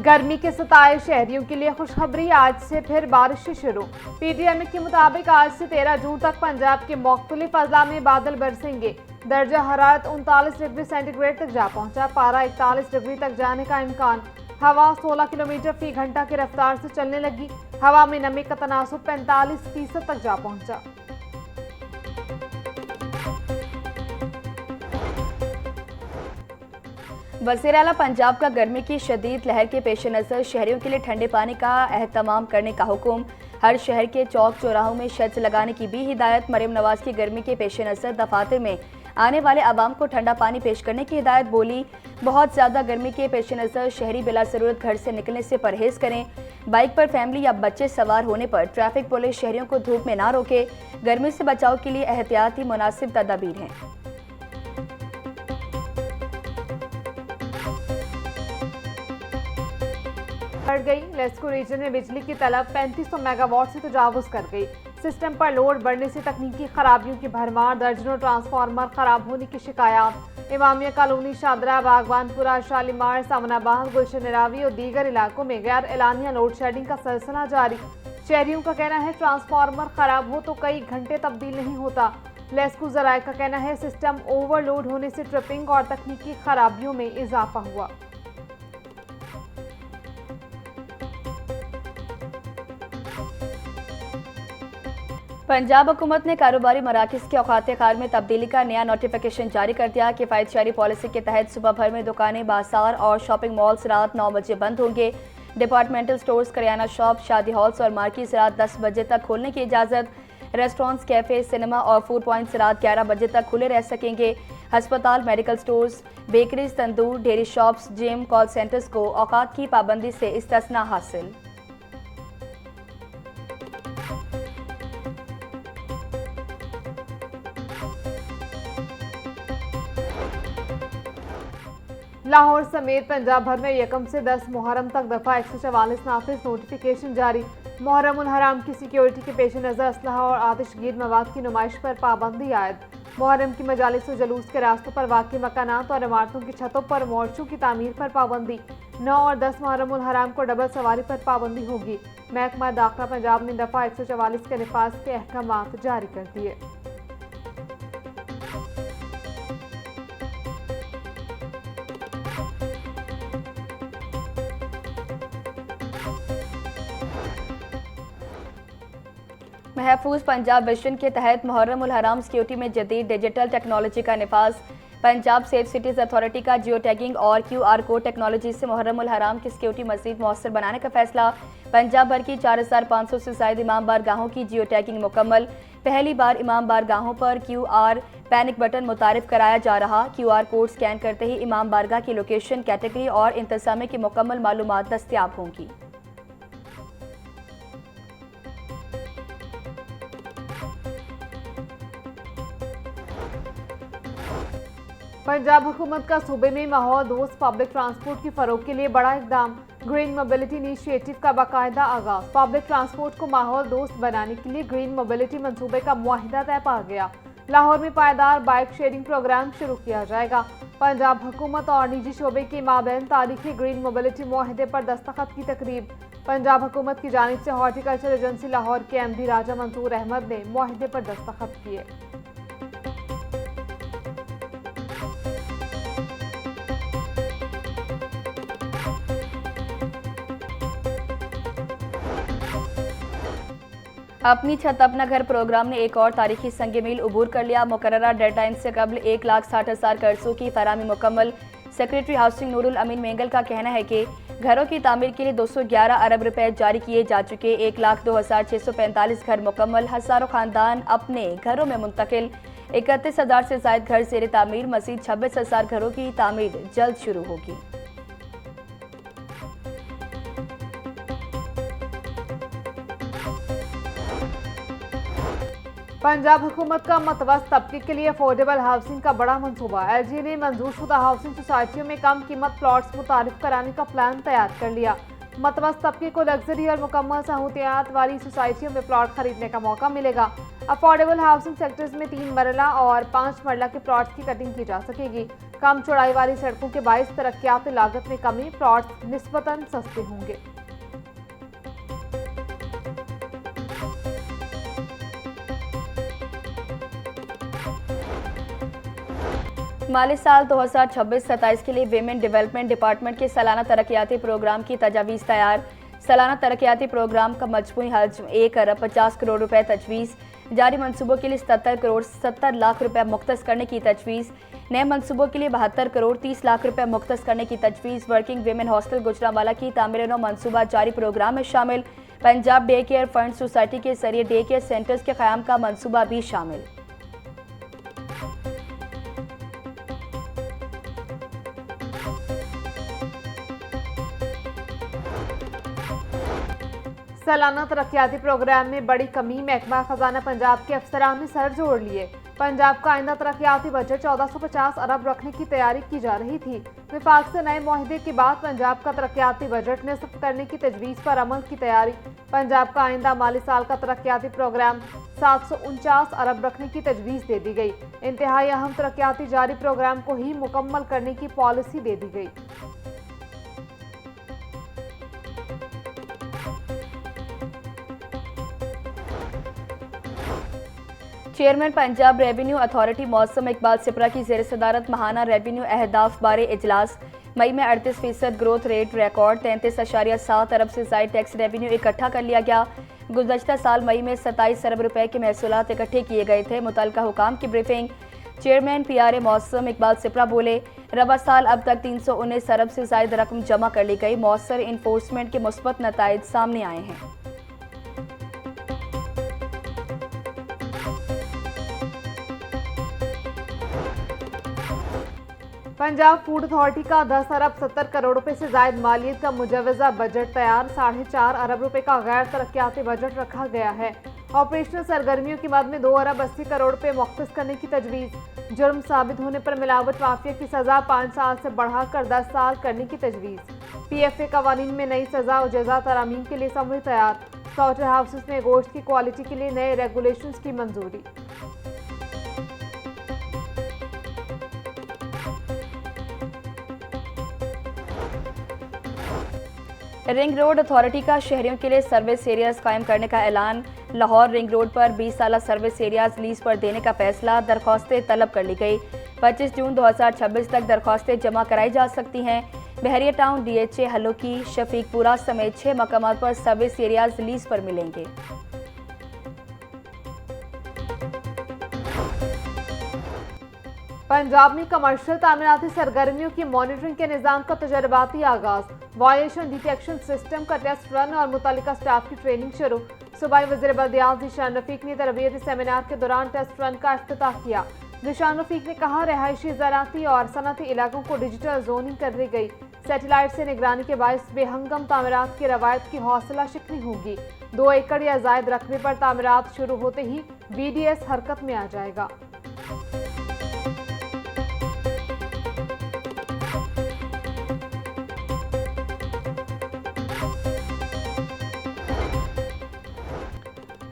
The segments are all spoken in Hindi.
गर्मी के सताए शहरियों के लिए खुशखबरी, आज से फिर बारिश शुरू। पीटीएम के मुताबिक आज से 13 जून तक पंजाब के मुख्तलिफ अजला में बादल बरसेंगे। दर्जा हरारत 39 डिग्री सेंटीग्रेड तक जा पहुंचा। पारा 41 डिग्री तक जाने का इम्कान। हवा 16 किलोमीटर फी घंटा की रफ्तार से चलने लगी। हवा में नमी का तनासुब 45% तक जा पहुंचा। वज़ीर-ए-आला पंजाब का गर्मी की शदीद लहर के पेश नज़र शहरियों के लिए ठंडे पानी का एहतमाम करने का हुक्म। हर शहर के चौक चौराहों में शेड्स लगाने की भी हिदायत। मरीम नवाज की गर्मी के पेश नज़र दफातर में आने वाले आवाम को ठंडा पानी पेश करने की हिदायत। बोली, बहुत ज़्यादा गर्मी के पेश नज़र शहरी बिला ज़रूरत घर से निकलने से परहेज़ करें। बाइक पर फैमिली या बच्चे सवार होने पर ट्रैफिक पुलिस शहरियों को धूप में ना रोके। गर्मी से बचाव के लिए एहतियाती मुनासिब तदाबीर हैं। बढ़ गई। लेस्को रीजन में बिजली की तलब 3500 मेगावाट से तजावुज कर गई। सिस्टम पर लोड बढ़ने से तकनीकी खराबियों की भरमार। दर्जनों ट्रांसफार्मर खराब होने की शिकायत। इमामिया कॉलोनी, शादरा, बागवानपुरा, शालीमार, सामनाबाद, गुलशन रावी और दीगर इलाकों में गैर एलानिया लोड शेडिंग का सिलसिला जारी। शहरियों का कहना है ट्रांसफार्मर खराब हो तो कई घंटे तब्दील नहीं होता। लेस्को जराये का कहना है सिस्टम ओवरलोड होने से ट्रिपिंग और तकनीकी खराबियों में इजाफा हुआ। पंजाब हुकूमत ने कारोबारी मराकज़ के औकात कार में तब्दीली का नया नोटिफिकेशन जारी कर दिया। किफ़ायत शहरी पॉलिसी के तहत सुबह भर में दुकानें, बाजार और शॉपिंग मॉल्स रात 9 बजे बंद होंगे। डिपार्टमेंटल स्टोर्स, करियाना शॉप, शादी हॉल्स और मार्केट्स रात 10 बजे तक खोलने की इजाज़त। रेस्टोरेंट्स, कैफ़े, सिनेमा और फूड पॉइंट्स रात 11 बजे तक खुले रह सकेंगे। हस्पताल, medical stores, bakeries, tandoor, dairy shops, gym, call centres को औकात की पाबंदी से इस्तिस्ना हासिल। लाहौर समेत पंजाब भर में यकम से 10 मुहर्रम तक दफ़ा 144 नाफिज नोटिफिकेशन जारी। मुहर्रम उल हराम की सिक्योरिटी के पेश नज़र असलहा और आतिशगीर मवाद की नुमाइश पर पाबंदी आयद। मुहर्रम की मजालिस और जलूस के रास्तों पर वाक़ई मकानात और इमारतों की छतों पर मोर्चों की तामीर पर पाबंदी। 9 और 10 मुहर्रम उल हराम को डबल सवारी पर पाबंदी होगी। महकमा दाखिला पंजाब ने दफ़ा 144 के नफाज के अहकामात जारी कर दिए। महफूज पंजाब मिशन के तहत मुहर्रम उल हराम सिक्योरिटी में जदीद डिजिटल टेक्नोलॉजी का निफाज। पंजाब सेफ सिटीज़ अथॉरिटी का जियो टैगिंग और QR कोड टेक्नोलॉजी से मुहर्रम उल हराम की सिक्योरिटी मज़ीद मौसर बनाने का फैसला। पंजाब भर की 4500 से ज़ायद इमाम बारगाहों की जियो टैगिंग मुकम्मल। पहली बार इमाम बारगाहों पर QR पैनिक बटन मुतारिफ कराया जा रहा। QR कोड स्कैन करते ही इमाम बारगाह की लोकेशन, कैटेगरी और इंतज़ामिया की मुकम्मल मालूमात दस्तियाब होंगी। पंजाब हुकूमत का सूबे में माहौल दोस्त पब्लिक ट्रांसपोर्ट की फरोग के लिए बड़ा इकदाम। ग्रीन मोबिलिटी इनिशिएटिव का बाकायदा आगाज। पब्लिक ट्रांसपोर्ट को माहौल दोस्त बनाने के लिए ग्रीन मोबिलिटी मंसूबे का मुआहिदा तय पा गया। लाहौर में पायदार बाइक शेयरिंग प्रोग्राम शुरू किया जाएगा। पंजाब हुकूमत और निजी शोबे के माबैन तारीखी ग्रीन मोबिलिटी मुआहिदे पर दस्तखत की तकरीब। पंजाब हुकूमत की जानिब से हॉर्टिकल्चर एजेंसी लाहौर के MD राजा मंसूर अहमद ने मुआहिदे पर दस्तखत किए। अपनी छत अपना घर प्रोग्राम ने एक और तारीखी संग मील उबूर कर लिया। मुकर्ररा डेडलाइन से कबल 1,60,000 कर्जों की फराहमी मुकम्मल। सेक्रेटरी हाउसिंग नूरुल अमीन मेंगल का कहना है कि घरों की तामीर के लिए 211 अरब रुपए जारी किए जा चुके। 1,02,645 घर मुकम्मल। हज़ारों खानदान अपने घरों में मुंतकिल। 31,000 से ज़ायद घर ज़ेर तामीर। मज़ीद 26,000 घरों की तामीर जल्द शुरू होगी। पंजाब हुकूमत का मतवस्त तबके के लिए अफोर्डेबल हाउसिंग का बड़ा मंसूबा। LG ने मंजूर शुदा हाउसिंग सोसाइटियों में कम कीमत प्लॉट्स मुतारिफ कराने का प्लान तैयार कर लिया। मतवस्त तबके को लग्जरी और मुकम्मल सहूलियात वाली सोसाइटियों में प्लॉट खरीदने का मौका मिलेगा। अफोर्डेबल हाउसिंग सेक्टर्स में 3 मरला और 5 मरला के प्लॉट्स की कटिंग की जा सकेगी। कम चौड़ाई वाली सड़कों के बाइस तरक्याती लागत में कमी, प्लॉट्स निस्बतन सस्ते होंगे। माली साल 2026-27 के लिए विमेन डेवलपमेंट डिपार्टमेंट के सालाना तरक्याती प्रोग्राम की तजावीज़ तैयार। सालाना तरक्याती प्रोग्राम का मजमूई हजम 1 अरब 50 करोड़ रुपए तजवीज़। जारी मंसूबों के लिए 77 करोड़ 70 लाख रुपए मुख्तस करने की तजवीज़। नए मंसूबों के लिए 72 करोड़ 30 लाख रुपए मुख्तस करने की तजवीज़। वर्किंग विमेन हॉस्टल गुजरांवाला की तामीर नौ मंसूबा जारी प्रोग्राम में शामिल। Punjab day care fund society के जरिए डे केयर सेंटर्स के क़याम का मंसूबा भी शामिल। सालाना तरक्याती प्रोग्राम में बड़ी कमी, महकमा खजाना पंजाब के अफसरान ने सर जोड़ लिए। पंजाब का आइंदा तरक्याती बजट 1450 अरब रखने की तैयारी की जा रही थी। विफाक से नए मुआहदे के बाद पंजाब का तरक्याती बजट निस्फ करने की तजवीज़ पर अमल की तैयारी। पंजाब का आइंदा माली साल का तरक्याती प्रोग्राम 749 अरब रखने की तजवीज़ दे दी गई। इंतहाई अहम तरक्याती जारी प्रोग्राम को ही मुकम्मल करने की पॉलिसी दे दी गई। चेयरमैन पंजाब रेवेन्यू अथॉरिटी मौसम इकबाल सिपरा की ज़ेर सदारत माहाना रेवेन्यू अहदाफ बारे इजलास। मई में 38% ग्रोथ रेट रिकॉर्ड 33.7 अरब से ज़ायद टैक्स रेवेन्यू इकट्ठा कर लिया गया। गुज़श्ता साल मई में 27 अरब रुपए के महसूलात इकट्ठे किए गए थे। मुतल्लिका हुकाम की ब्रीफिंग। चेयरमैन PRA मौसम इकबाल सिपरा बोले, रबा साल अब तक 319 अरब से ज़ायद रकम जमा कर ली गई। मौसर इन्फोर्समेंट के मुस्बत नताइज सामने आए हैं। पंजाब फूड अथॉरिटी का 10 अरब 70 करोड़ रुपए से जायद मालियत का मुजवजा बजट तैयार। 4.5 अरब रुपए का गैर तरक्याती बजट रखा गया है। ऑपरेशनल सरगर्मियों की मद में 2 अरब 80 करोड़ रुपए मुख्तस करने की तजवीज़। जुर्म साबित होने पर मिलावट माफिया की सजा 5 साल से बढ़ाकर 10 साल करने की तजवीज़। PFA कवानीन में नई सजा और जजा तरामीम के लिए समरी तैयार। स्लॉटर हाउसेस में गोश्त की क्वालिटी के लिए नए रेगुलेशंस की मंजूरी। रिंग रोड अथॉरिटी का शहरियों के लिए सर्विस एरियाज कायम करने का ऐलान। लाहौर रिंग रोड पर 20 साला सर्विस एरियाज लीज पर देने का फैसला। दरख्वास्तें तलब कर ली गई। 25 जून 2026 तक दरख्वास्तें जमा कराई जा सकती हैं। बहरिया टाउन, DHA, हलोकी, शफीकपुरा समेत 6 मकामात पर सर्विस एरियाज लीज पर मिलेंगे। पंजाब में कमर्शियल तामीराती सरगर्मियों की मॉनिटरिंग के निज़ाम का तजर्बाती आगाज। वायलेशन डिटेक्शन सिस्टम का टेस्ट रन और मुतल्लिका स्टाफ की ट्रेनिंग शुरू। सूबाई वज़ीर बल्दियात ज़ीशान रफ़ीक ने तरबियती सेमिनार के दौरान टेस्ट रन का इफ्तिताह किया। ज़ीशान रफ़ीक ने कहा, रिहायशी ज़राअती और सनती इलाकों को डिजिटल जोनिंग कर दी गई। सैटेलाइट से निगरानी के बायस बेहंगम तामीरात की रवायत की हौसला शिकनी होगी। 2 एकड़ या जायद रकबे पर तामीरात शुरू होते ही BDS हरकत में आ जाएगा।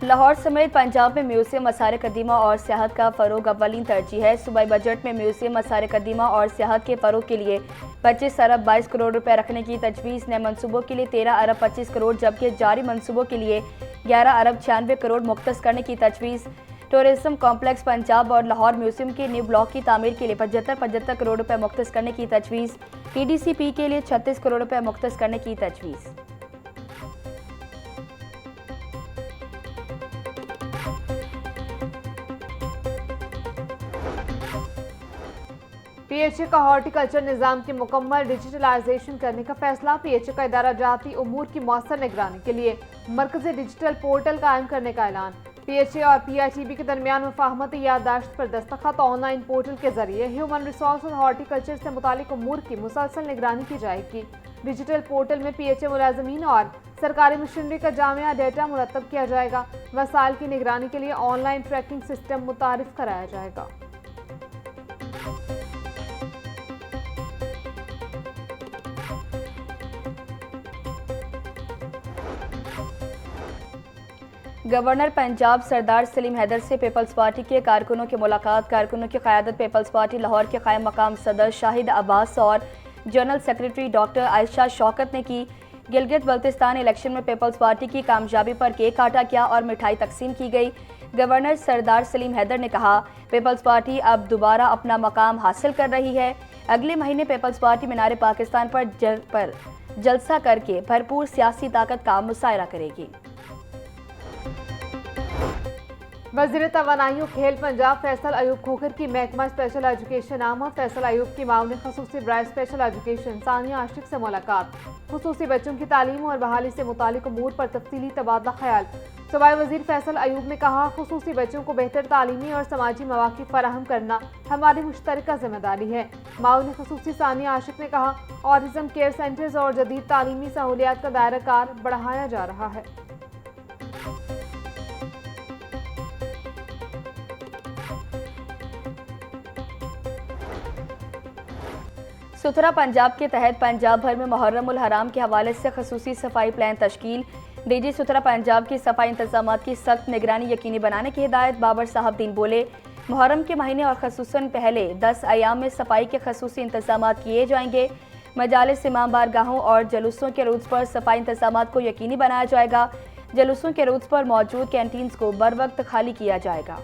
लाहौर समेत पंजाब में म्यूजियम, मसारे कदीमा और सियाहत का फ़रोग अव्वलीन तरजीह है। सूबाई बजट में म्यूजियम, मसारे कदीमा और सियाहत के फ़रोग के लिए 25 अरब 22 करोड़ रुपए रखने की तजवीज़। नए मनसूबों के लिए 13 अरब 25 करोड़ जबकि जारी मनसूबों के लिए 11 अरब 96 करोड़ मुख्तस करने की तजवीज़। टूरिज्म कॉम्प्लेक्स पंजाब और लाहौर म्यूजियम के न्यू ब्लॉक की तामीर के लिए 75 करोड़ रुपए मुख्तस करने की तजवीज़। TDCP के लिए 36 करोड़ रुपए मुख्तस करने की तजवीज़। PHA का हॉर्टिकल्चर निज़ाम की मुकम्मल डिजिटलाइजेशन करने का फैसला। PHA का इदारा जाती उमूर की मौसर निगरानी के लिए मरकज़ी डिजिटल पोर्टल कायम करने का ऐलान। PHA और PITB के दरमियान मुफाहमती याददाश्त पर दस्तखत। ऑनलाइन पोर्टल के जरिए ह्यूमन रिसोर्स और हॉर्टिकल्चर से मुतालिक उमूर की मुसलसल निगरानी की जाएगी। डिजिटल पोर्टल में PHA मुलाजमीन और सरकारी मशीनरी का जामिया डेटा मुरतब किया जाएगा। वसाइल की निगरानी के लिए ऑनलाइन ट्रैकिंग सिस्टम मुतारिफ कराया जाएगा। गवर्नर पंजाब सरदार सलीम हैदर से पीपल्स पार्टी के कारकुनों की मुलाकात। कारकुनों की क़यादत पीपल्स पार्टी लाहौर के कायम मकाम सदर शाहिद अब्बास और general secretary doctor Ayesha Shaukat ने की। गिलगित बल्तिस्तान इलेक्शन में पीपल्स पार्टी की कामयाबी पर केक काटा गया और मिठाई तकसीम की गई। गवर्नर सरदार सलीम हैदर ने कहा, पीपल्स पार्टी अब दोबारा अपना मकाम हासिल कर रही है। अगले महीने पीपल्स पार्टी मीनार पाकिस्तान पर जलसा करके भरपूर सियासी ताकत का मुजाहरा करेगी। वज़ीर तवानाई और खेल पंजाब फैसल अयूब खोखर की महकमा स्पेशल एजुकेशन आमद। फैसल अयूब की माउन खसूसी ब्राय स्पेशल एजुकेशन सानिया आशिक से मुलाकात। खसूसी बच्चों की तालीम और बहाली से मुतालिक अमूर पर तफसीली तबादला ख्याल। सूबाई वज़ीर फैसल अयूब ने कहा, खसूसी बच्चों को बेहतर तालीमी और समाजी मौक़िफ़ फराहम करना हमारी मुश्तरका जिम्मेदारी है। माउन खसूसी सानिया आशिक ने कहा, ऑटिज़म केयर सेंटर्स और जदीद तालीमी सहूलियात का दायरा कार बढ़ाया जा रहा है। सुथरा पंजाब के तहत पंजाब भर में मुहर्रम उल हराम के हवाले से खसूसी सफाई प्लान तश्कील। डीजी सुथरा पंजाब की सफाई इंतजाम की सख्त निगरानी यकीनी बनाने की हिदायत। बाबर साहब दीन बोले, मुहर्रम के महीने और खसूसन पहले 10 अयाम में सफाई के खसूसी इंतजाम किए जाएंगे। मजालिस, इमाम बारगाहों और जलूसों के रूट्स पर सफाई इंतजाम को यकीनी बनाया जाएगा। जलूसों के रूट्स पर मौजूद कैंटीन्स को बर वक्त खाली किया जाएगा।